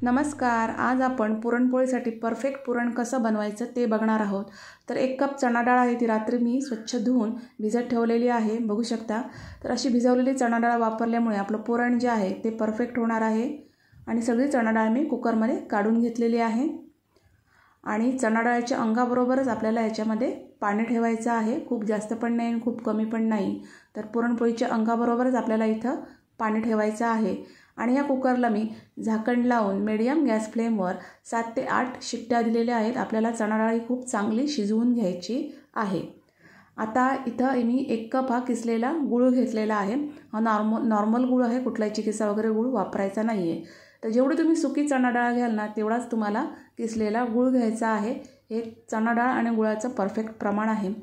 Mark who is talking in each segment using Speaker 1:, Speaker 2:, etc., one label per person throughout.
Speaker 1: नमस्कार. आज आपण पुरणपोळीसाठी परफेक्ट पुरण कसं बनवायचं ते बघणार आहोत. तर 1 कप चणा डाळ आहे, ती रात्री मी स्वच्छ धुवून भिजत ठेवलेली आहे, बघू शकता. तर अशी भिजवलेली चणा डाळ वापरल्यामुळे आपलं पुरण जे आहे ते परफेक्ट होणार आहे. आणि सगळी चणा डाळ मी कुकरमध्ये काढून घेतलेली आहे. आणि चणा डाळीच्या अंगाबरोबरच आपल्याला याच्यामध्ये पाणी ठेवायचं आहे. खूप जास्त पण नाही आणि खूप कमी पण नाही. तर पुरणपोळीच्या अंगाबरोबरच आपल्याला इथं पाणी ठेवायचं आहे. आणि या कुकरला मी झाकण लावून मीडियम गॅस फ्लेमवर 7 ते 8 शिट्ट्या दिलेल्या आहेत. आपल्याला चणा डाळ खूप चांगली शिजवून घ्यायची आहे. आता इथं मी 1 कप हा किसलेला गूळ घेतलेला आहे. हा नॉर्मल गूळ आहे, कुठलाही चिकित्सा वगैरे गूळ वापरायचा नाही आहे. तर जेवढी तुम्ही सुकी चणा डाळ घ्याल ना तेवढाच तुम्हाला किसलेला गूळ घ्यायचा आहे. हे चणा डाळ आणि गुळाचं परफेक्ट प्रमाण आहे.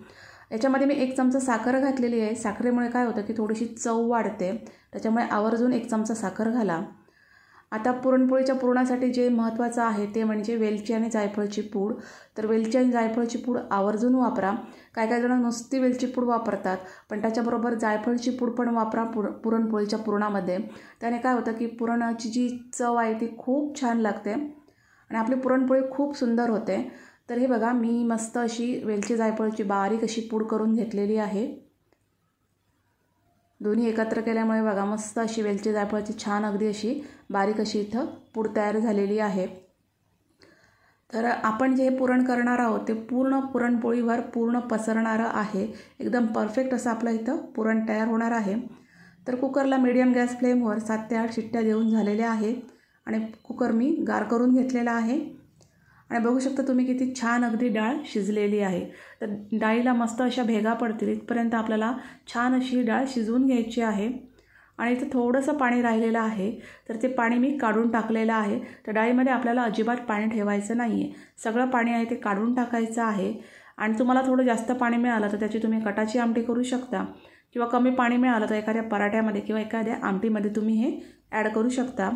Speaker 1: याच्यामध्ये मी 1 चमचा साखर घातलेली आहे. साखरेमुळे काय होतं की थोडीशी चव वाढते, त्याच्यामुळे आवर्जून 1 चमचा साखर घाला. आता पुरणपोळीच्या पुरणासाठी जे महत्त्वाचं आहे ते म्हणजे वेलची आणि जायफळची पूड. तर वेलची आणि जायफळची पूड आवर्जून वापरा. काही जण नुसती वेलची पूड वापरतात, पण त्याच्याबरोबर जायफळची पूड पण वापरा पुरणपोळीच्या पुरणामध्ये. त्याने काय होतं की पुरणाची जी चव आहे ती खूप छान लागते आणि आपली पुरणपोळी खूप सुंदर होते. तर हे बघा, मी मस्त अशी वेलची जायफळची बारीक अशी पूड करून घेतलेली आहे. दोन्ही एकत्र केल्यामुळे बघा मस्त अशी वेलची जायफळची छान अगदी अशी बारीक अशी इथं पूड तयार झालेली आहे. तर आपण जे पुरण करणार आहोत ते पूर्ण पुरणपोळीवर पूर्ण पसरणारं आहे. एकदम परफेक्ट असं आपलं इथं पुरण तयार होणार आहे. तर कुकरला मीडियम गॅस फ्लेमवर 7 ते 8 शिट्ट्या देऊन झालेल्या आहेत आणि कुकर मी गार करून घेतलेला आहे. आणि बघू शकता तुम्ही किती छान अगदी डाळ शिजलेली आहे. तर डाळीला मस्त अशा भेगा पडतील इथपर्यंत आपल्याला छान अशी डाळ शिजवून घ्यायची आहे. आणि इथं थोडंसं पाणी राहिलेलं आहे, तर ते पाणी मी काढून टाकलेलं आहे. तर डाळीमध्ये आपल्याला अजिबात पाणी ठेवायचं नाही आहे. सगळं पाणी आहे ते काढून टाकायचं आहे. आणि तुम्हाला थोडं जास्त पाणी मिळालं तर त्याची तुम्ही कटाची आमटी करू शकता, किंवा कमी पाणी मिळालं तर एखाद्या पराठ्यामध्ये किंवा एखाद्या आमटीमध्ये तुम्ही हे ॲड करू शकता.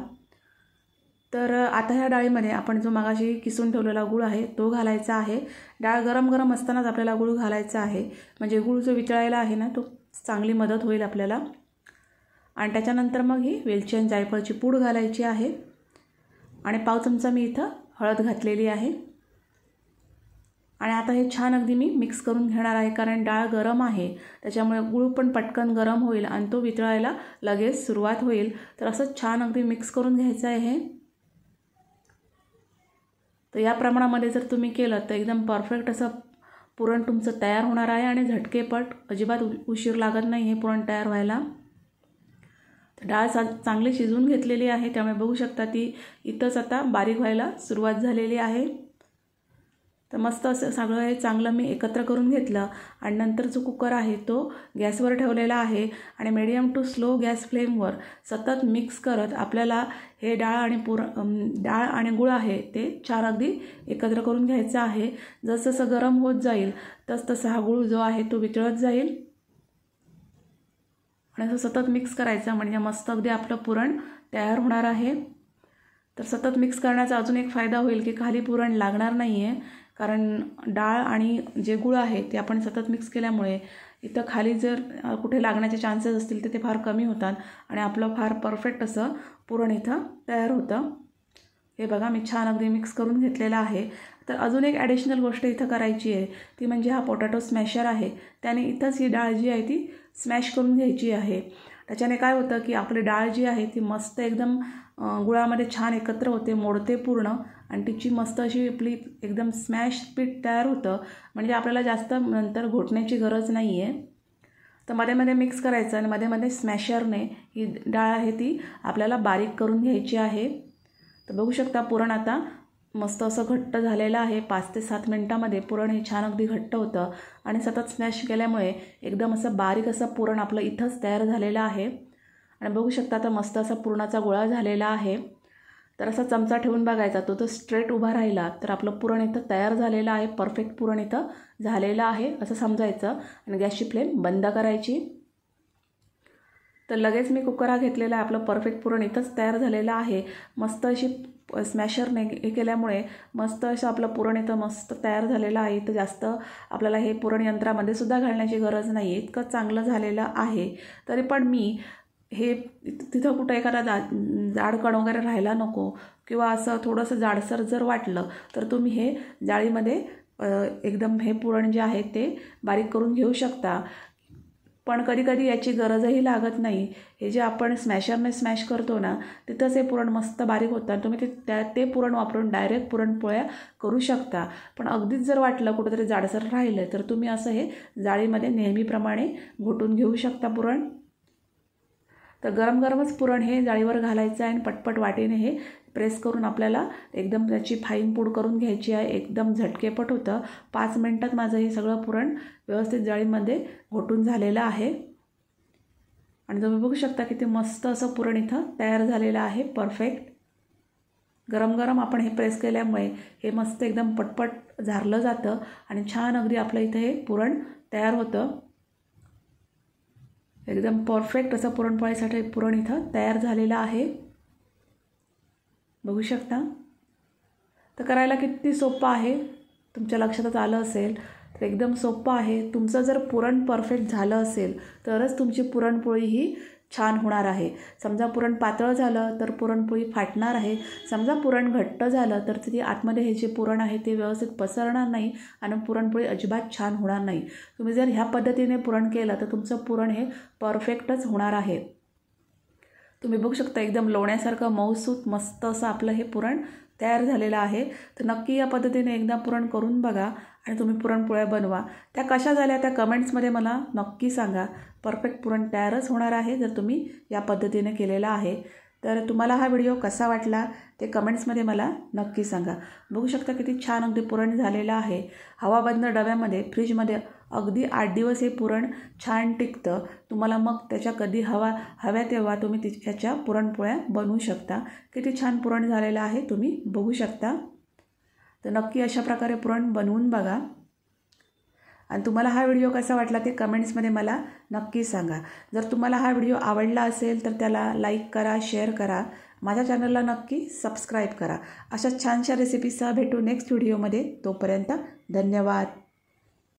Speaker 1: तर आता ह्या डाळीमध्ये आपण जो मगाशी किसून ठेवलेला गूळ आहे तो घालायचा आहे. डाळ गरम गरम असतानाच आपल्याला गूळ घालायचा आहे, म्हणजे गूळ जो वितळायला आहे ना तो चांगली मदत होईल आपल्याला. आणि त्याच्यानंतर मग ही वेलची आणि जायफळची पूड घालायची आहे. आणि पाव चमचा मी इथं हळद घातलेली आहे. आणि आता हे छान अगदी मी मिक्स करून घेणार आहे, कारण डाळ गरम आहे त्याच्यामुळे गूळ पण पटकन गरम होईल आणि तो वितळायला लगेच सुरुवात होईल. तर असं छान अगदी मिक्स करून घ्यायचं आहे हे. तर या प्रमाणामध्ये जर तुम्ही केलं तर एकदम परफेक्ट असं पुरण तुमचं तयार होणार आहे आणि झटकेपट अजिबात उशीर लागत नाही हे पुरण तयार व्हायला. तर डाळ चांगली शिजवून घेतलेली आहे, त्यामुळे बघू शकता ती इथंच आता बारीक व्हायला सुरुवात झालेली आहे. तर मस्त असं सगळं हे चांगलं मी एकत्र करून घेतलं. आणि नंतर जो कुकर आहे तो गॅसवर ठेवलेला आहे आणि मीडियम टू स्लो गॅस फ्लेमवर सतत मिक्स करत आपल्याला हे डाळ आणि गूळ आहे ते छान अगदी एकत्र करून घ्यायचं आहे. जसं गरम होत जाईल तसं हा गूळ जो आहे तो वितळत जाईल. आणि असं सतत मिक्स करायचं, म्हणजे मस्त अगदी आपलं पुरण तयार होणार आहे. तर सतत मिक्स करण्याचा अजून एक फायदा होईल की खाली पुरण लागणार नाही आहे, कारण डाळ आणि जे गूळ आहे ते आपण सतत मिक्स केल्यामुळे इथं खाली जर कुठे लागण्याचे चान्सेस असतील तर ते फार कमी होतात आणि आपलं फार परफेक्ट असं पुरण इथं तयार होतं. हे बघा, मी छान अगदी मिक्स करून घेतलेलं आहे. तर अजून एक ॲडिशनल गोष्ट इथं करायची आहे, ती म्हणजे हा पोटॅटो स्मॅशर आहे. त्याने इथंच ही डाळ जी आहे ती स्मॅश करून घ्यायची आहे. त्याच्याने काय होतं की आपली डाळ जी आहे ती मस्त एकदम गुळामध्ये छान एकत्र होते, मोडते पूर्ण, आणि तिची मस्त अशी आपली एकदम स्मॅश पीठ तयार होतं, म्हणजे आपल्याला जास्त नंतर घोटण्याची गरज नाही आहे. तर मध्ये मिक्स करायचं आणि मध्ये स्मॅशरने ही डाळ आहे ती आपल्याला बारीक करून घ्यायची आहे. तर बघू शकता पुरण आता मस्त असं घट्ट झालेलं आहे. 5 ते 7 मिनटामध्ये पुरण हे छान अगदी घट्ट होतं आणि सतत स्मॅश केल्यामुळे एकदम असं बारीक असं पुरण आपलं इथंच तयार झालेलं आहे. आणि बघू शकता आता मस्त असा पुरणाचा गोळा झालेला आहे. तर असा चमचा ठेवून बघायचा, तो स्ट्रेट उभा राहिला तर आपलं पुरण इथं तयार झालेलं आहे, परफेक्ट पुरण इथं झालेलं आहे असं समजायचं. आणि गॅसची फ्लेम बंद करायची. तर लगेच मी कुकर हा घेतलेला आहे. आपलं परफेक्ट पुरण इथंच तयार झालेलं आहे. मस्त अशी स्मॅशरने हे केल्यामुळे मस्त असं आपलं पुरण इथं मस्त तयार झालेलं आहे. इथं जास्त आपल्याला हे पुरण यंत्रामध्ये सुद्धा घालण्याची गरज नाही आहे, इतकं चांगलं झालेलं आहे. तरी पण मी हे तिथं कुठं एखादा जाड कण वगैरे राहायला नको किंवा असं थोडंसं जाडसर जर वाटलं तर तुम्ही हे जाळीमध्ये एकदम हे पुरण जे आहे ते बारीक करून घेऊ शकता. पण कधीकधी याची गरजही लागत नाही. हे जे आपण स्मॅशरने स्मॅश करतो ना, तिथंच हे पुरण मस्त बारीक होतं. तुम्ही ते पुरण वापरून डायरेक्ट पुरणपोळ्या करू शकता. पण अगदीच जर वाटलं कुठंतरी जाडसर राहिलं तर तुम्ही असं हे जाळीमध्ये नेहमीप्रमाणे घोटून घेऊ शकता पुरण. तर गरम गरमच पुरण हे जाळीवर घालायचं आहे आणि पटपट वाटीने हे प्रेस करून आपल्याला एकदम त्याची फाईन पूड करून घ्यायची आहे. एकदम झटकेपट होतं. 5 मिनटात माझं हे सगळं पुरण व्यवस्थित जाळीमध्ये घोटून झालेलं आहे. आणि तुम्ही बघू शकता किती मस्त असं पुरण इथं तयार झालेलं आहे. परफेक्ट गरम गरम आपण हे प्रेस केल्यामुळे हे मस्त एकदम पटपट झारलं जातं आणि छान अगदी आपलं इथं हे पुरण तयार होतं. एकदम परफेक्ट असं पुरणपोळीसाठी पुरण इथं तयार झालेलं आहे. बघू शकता. तर करायला किती सोपं आहे. तुमच्या लक्षातच आलं असेल तर एकदम सोपं आहे. तुमचं जर पुरण परफेक्ट झालं असेल तरच तुमची पुरणपोळी ही छान होणार आहे. समजा पुरण पातळ झालं तर पुरणपोळी फाटणार आहे. समजा पुरण घट्ट झालं तर ती आतमध्ये हे जे पुरण आहे ते व्यवस्थित पसरणार नाही आणि पुरणपोळी अजिबात छान होणार नाही. तुम्ही जर ह्या पद्धतीने पुरण केलं तर तुमचं पुरण हे परफेक्टच होणार आहे. तुम्ही बघू शकता एकदम लोण्यासारखं मऊसूत मस्त असं आपलं हे पुरण तयार झालेलं आहे. तर नक्की या पद्धतीने एकदा पुरण करून बघा आणि तुम्ही पुरणपोळ्या बनवा. त्या कशा झाल्या त्या कमेंट्समध्ये मला नक्की सांगा. परफेक्ट पुरण तयारच होणार आहे जर तुम्ही या पद्धतीने केलेला आहे. तर तुम्हाला हा व्हिडिओ कसा वाटला ते कमेंट्समध्ये मला नक्की सांगा. बघू शकता किती छान अगदी पुरण झालेलं आहे. हवाबंद डब्यामध्ये फ्रीजमध्ये अगदी 8 दिवस हे पुरण छान टिकतं. तुम्हाला मग त्याच्या कधी हव्या तेव्हा तुम्ही ह्याच्या पुरणपोळ्या बनवू शकता. किती छान पुरण झालेलं आहे तुम्ही बघू शकता. तर नक्की अशा प्रकारे पुरण बनवून बघा आणि तुम्हाला हा व्हिडिओ कसा वाटला ते कमेंट्समध्ये मला नक्की सांगा. जर तुम्हाला हा व्हिडिओ आवडला असेल तर त्याला लाईक करा, शेअर करा. माझ्या चॅनलला नक्की सबस्क्राईब करा. अशा छानशा रेसिपीसह भेटू नेक्स्ट व्हिडिओमध्ये. तोपर्यंत धन्यवाद.